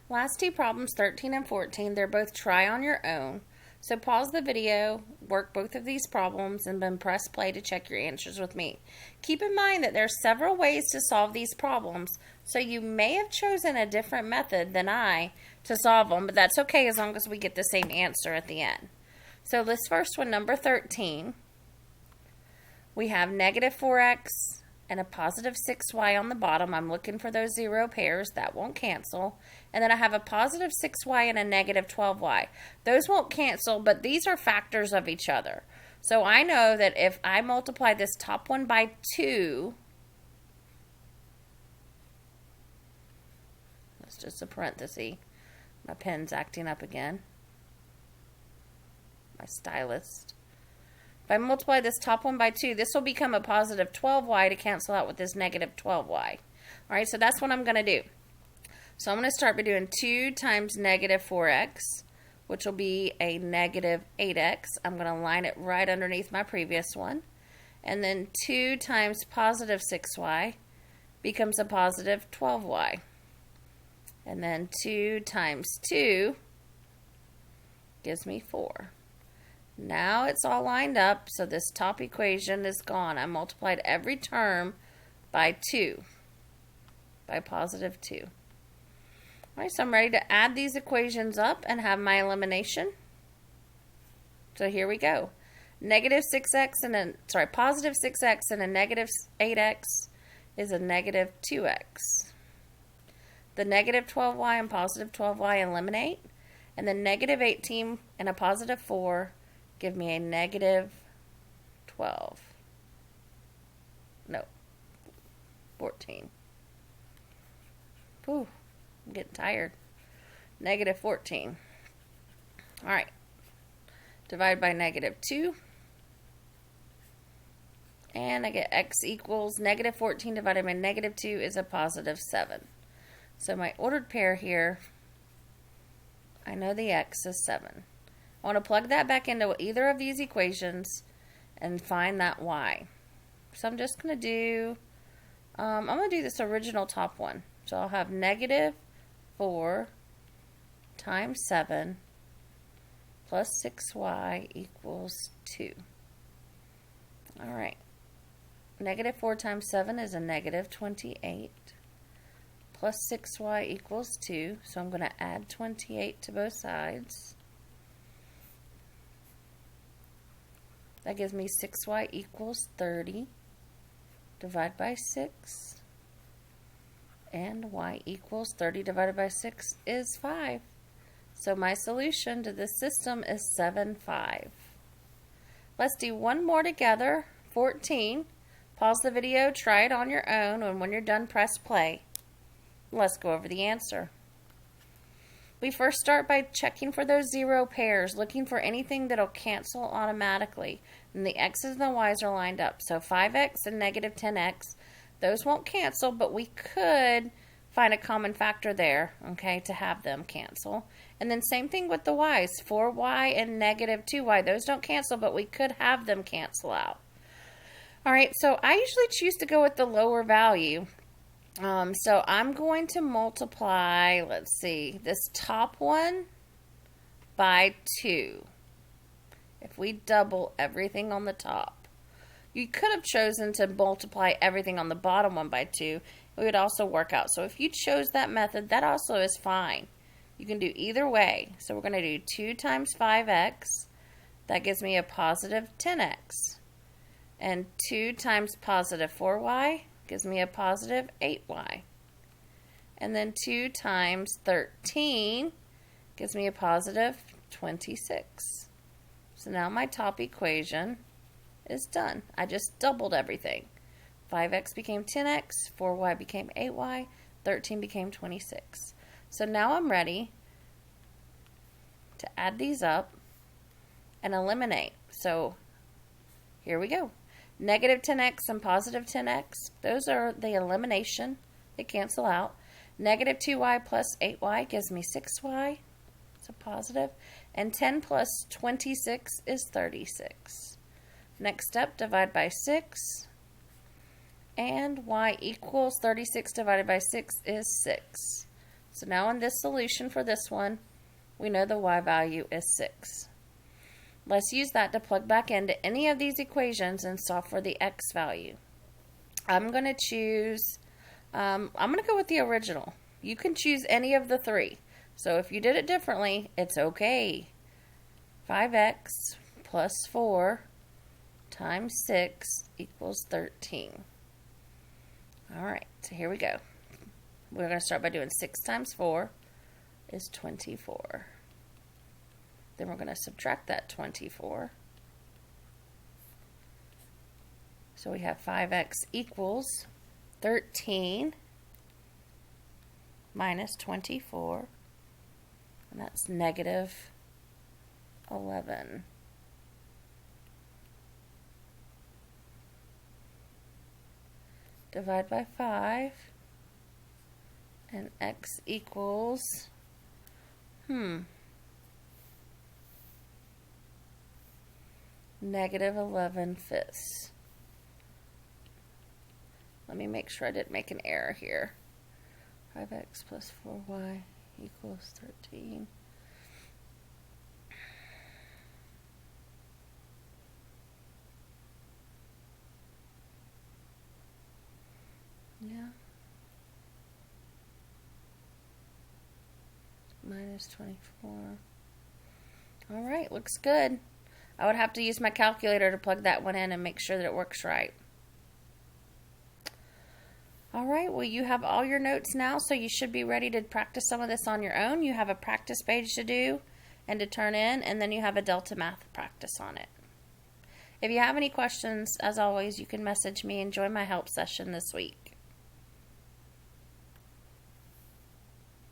Last two problems, 13 and 14, they're both try on your own. So pause the video, work both of these problems, and then press play to check your answers with me. Keep in mind that there are several ways to solve these problems, so you may have chosen a different method than I to solve them, but that's okay as long as we get the same answer at the end. So this first one, number 13, we have negative 4x and a positive 6y on the bottom. I'm looking for those zero pairs. That won't cancel. And then I have a positive 6y and a negative 12y. Those won't cancel, but these are factors of each other. So I know that if I multiply this top one by 2, that's just a parenthesis. My pen's acting up again. My stylist. If I multiply this top one by 2, this will become a positive 12y to cancel out with this negative 12y. All right, so that's what I'm going to do. So I'm going to start by doing 2 times negative 4x, which will be a negative 8x. I'm going to line it right underneath my previous one. And then 2 times positive 6y becomes a positive 12y. And then 2 times 2 gives me 4. Now it's all lined up, so this top equation is gone. I multiplied every term by 2, by positive 2. All right, so I'm ready to add these equations up and have my elimination. So here we go. Negative 6x and a, positive 6x and a negative 8x is a negative 2x. The negative 12y and positive 12y eliminate, and the negative 18 and a positive 4 give me a negative 12. No, 14. Whew, I'm getting tired. Negative 14. All right. Divide by negative 2. And I get x equals negative 14 divided by negative 2 is a positive 7. So my ordered pair here, I know the x is 7. I want to plug that back into either of these equations and find that y. So I'm just going to do, I'm going to do this original top one. So I'll have negative 4 times 7 plus 6y equals 2. All right. Negative 4 times 7 is a negative 28. Plus 6y equals 2. So I'm going to add 28 to both sides. That gives me 6y equals 30. Divide by 6. And y equals 30 divided by 6 is 5. So my solution to this system is 7, 5. Let's do one more together. 14. Pause the video, try it on your own, and when you're done, press play. Let's go over the answer. We first start by checking for those zero pairs, looking for anything that'll cancel automatically. And the x's and the y's are lined up. So 5x and negative 10x, those won't cancel, but we could find a common factor there, okay, to have them cancel. And then same thing with the y's, 4y and negative 2y. Those don't cancel, but we could have them cancel out. All right, so I usually choose to go with the lower value. So I'm going to multiply, let's see, this top one by 2. If we double everything on the top. You could have chosen to multiply everything on the bottom one by 2. It would also work out. So if you chose that method, that also is fine. You can do either way. So we're going to do 2 times 5x. That gives me a positive 10x. And 2 times positive 4y gives me a positive 8y. And then 2 times 13 gives me a positive 26. So now my top equation is done. I just doubled everything. 5x became 10x, 4y became 8y, 13 became 26. So now I'm ready to add these up and eliminate. So here we go. Negative 10x and positive 10x, those are the elimination. They cancel out. Negative 2y plus 8y gives me 6y. It's a positive. And 10 plus 26 is 36. Next step, divide by 6. And y equals 36 divided by 6 is 6. So now in this solution for this one, we know the y value is 6. Let's use that to plug back into any of these equations and solve for the x value. I'm going to choose, I'm going to go with the original. You can choose any of the three. So if you did it differently, it's okay. 5x plus 4 times 6 equals 13. All right, so here we go. We're going to start by doing 6 times 4 is 24. Then we're going to subtract that 24. So we have 5x equals 13 minus 24, and that's negative 11. Divide by 5, and x equals, negative 11/5. Let me make sure I didn't make an error here. 5x plus 4y equals 13. Yeah. Minus 24. All right, looks good. I would have to use my calculator to plug that one in and make sure that it works right. All right, well, you have all your notes now, so you should be ready to practice some of this on your own. You have a practice page to do and to turn in, and then you have a Delta Math practice on it. If you have any questions, as always, you can message me and join my help session this week.